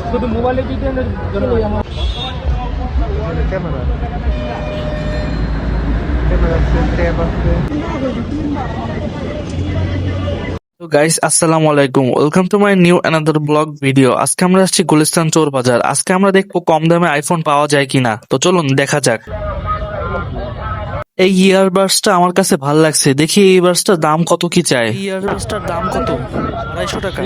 শুধু মোবাইলে ভিডিওর জন্য আমার ক্যামেরা ক্যামেরা সেন্টারে আছে। তো গাইস, আসসালামু আলাইকুম, welcome to my new another blog video. আজকে আমরা আসছি গুলিস্তান চোর বাজার। আজকে আমরা দেখবো কম দামে আইফোন পাওয়া যায় কিনা। তো চলুন দেখা যাক। এই ইয়ারবাডসটা আমার কাছে ভাল লাগছে, দেখি এই ইয়ারবাডসটার দাম কত কি চায়। ইয়ারবাডসটার দাম কত? 250 টাকা।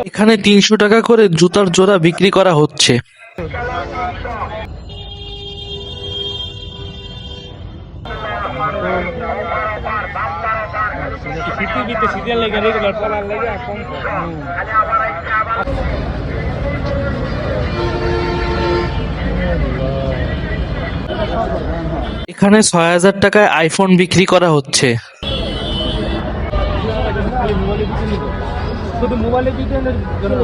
এখানে 300 টাকা করে জুতার জোড়া বিক্রি করা হচ্ছে। এখানে 6000 টাকায় আইফোন বিক্রি করা হচ্ছে। শুধু মোবাইলে ভিডিওর জন্য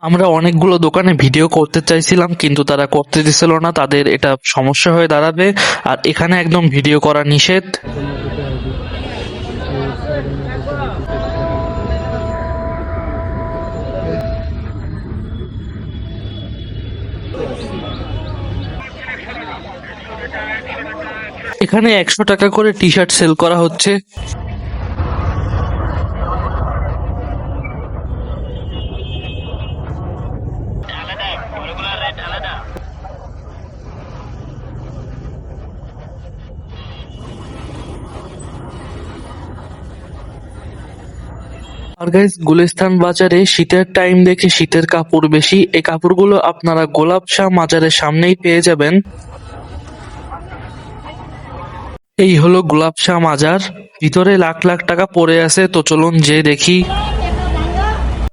আমরা অনেকগুলো দোকানে ভিডিও করতে চাইছিলাম, কিন্তু তারা করতে দিছিল না, তাদের এটা সমস্যা হয়ে দাঁড়াবে। আর এখানে একদম ভিডিও করা নিষেধ। এখানে 100 টাকা করে টি শার্ট সেল করা হচ্ছে। আর গাইস, গুলিস্তান বাজারে শীতের টাইম দেখে শীতের কাপড় বেশি। এই কাপড়গুলো আপনারা গোলাপ শাহ মাজারের সামনেই পেয়ে যাবেন। এই হলো গোলাপ শাহ মাজার, ভিতরে লাখ লাখ টাকা পড়ে আছে। তো চলুন যে দেখি।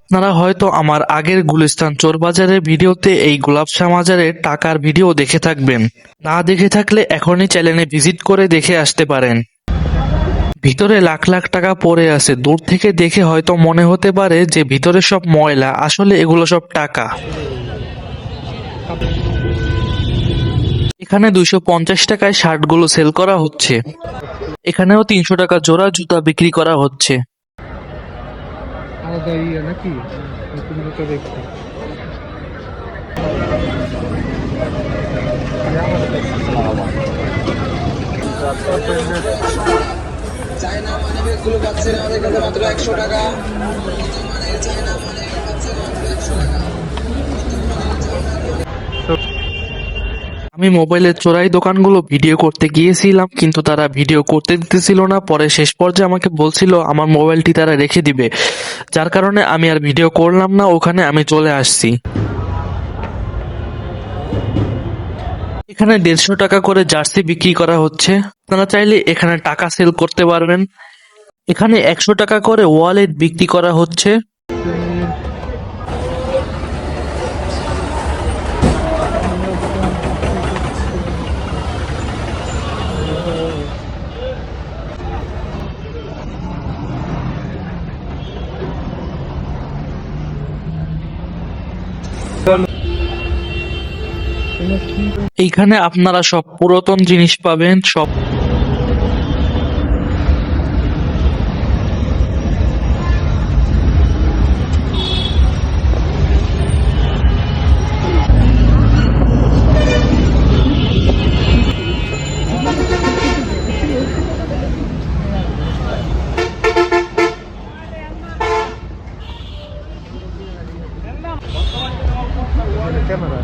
আপনারা হয়তো আমার আগের গুলিস্তান চোর বাজারের ভিডিওতে এই গোলাপ শাহ মাজারের টাকার ভিডিও দেখে থাকবেন। না দেখে থাকলে এখনই চ্যানেলে ভিজিট করে দেখে আসতে পারেন। ভিতরে লাখ লাখ টাকা পড়ে আছে। দূর থেকে দেখে হয়তো মনে হতে পারে যে ভিতরে সব ময়লা, আসলে এগুলো সব টাকা। এখানে 250 টাকায় শার্টগুলো সেল করা হচ্ছে। এখানেও 300 টাকা জোড়া জুতা বিক্রি করা হচ্ছে। আলাদা ইয়ে নাকি তুমি তো দেখছো চায়না মানিব্যাগ গুলো পাচ্ছেন আমাদের কাছে মাত্র 100 টাকা। চায়না মানিব্যাগ পাচ্ছেন মাত্র 100 টাকা। আমি মোবাইলের চোরাই দোকানগুলো ভিডিও করতে গিয়েছিলাম, কিন্তু তারা ভিডিও করতে দিতেছিল না। পরে শেষ পর্যায়ে আমাকে বলছিল আমার মোবাইলটি তারা রেখে দিবে, যার কারণে আমি আর ভিডিও করলাম না, ওখানে আমি চলে আসছি। এখানে 150 টাকা করে জার্সি বিক্রি করা হচ্ছে। আপনারা চাইলে এখানে টাকা সেল করতে পারবেন। এখানে 100 টাকা করে ওয়ালেট বিক্রি করা হচ্ছে। এইখানে আপনারা সব পুরাতন জিনিস পাবেন, সব ক্যামেরা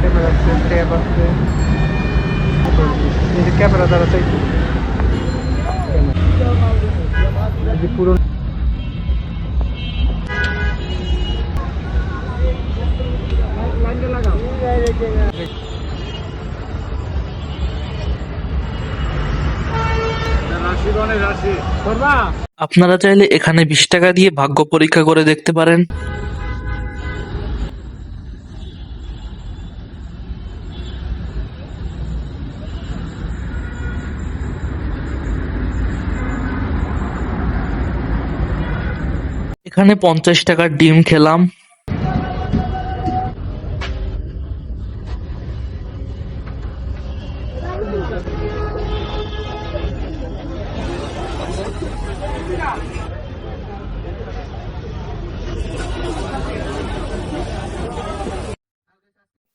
ক্যামেরা সেন্টারে আছে। এই ক্যামেরা দ্বারা চাই পুরো আপনারা চাইলে এখানে 20 টাকা দিয়ে ভাগ্য পরীক্ষা করে দেখতে পারেন। এখানে 50 টাকার ডিম খেলাম।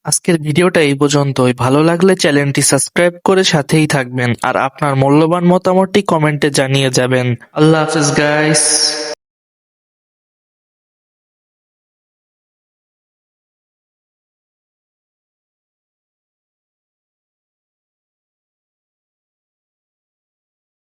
আজকের ভিডিওটা এই পর্যন্তই। ভালো লাগলে চ্যানেলটি সাবস্ক্রাইব করে সাথেই থাকবেন আর আপনার মূল্যবান মতামতটি কমেন্টে জানিয়ে যাবেন। আল্লাহ হাফেজ গাইস।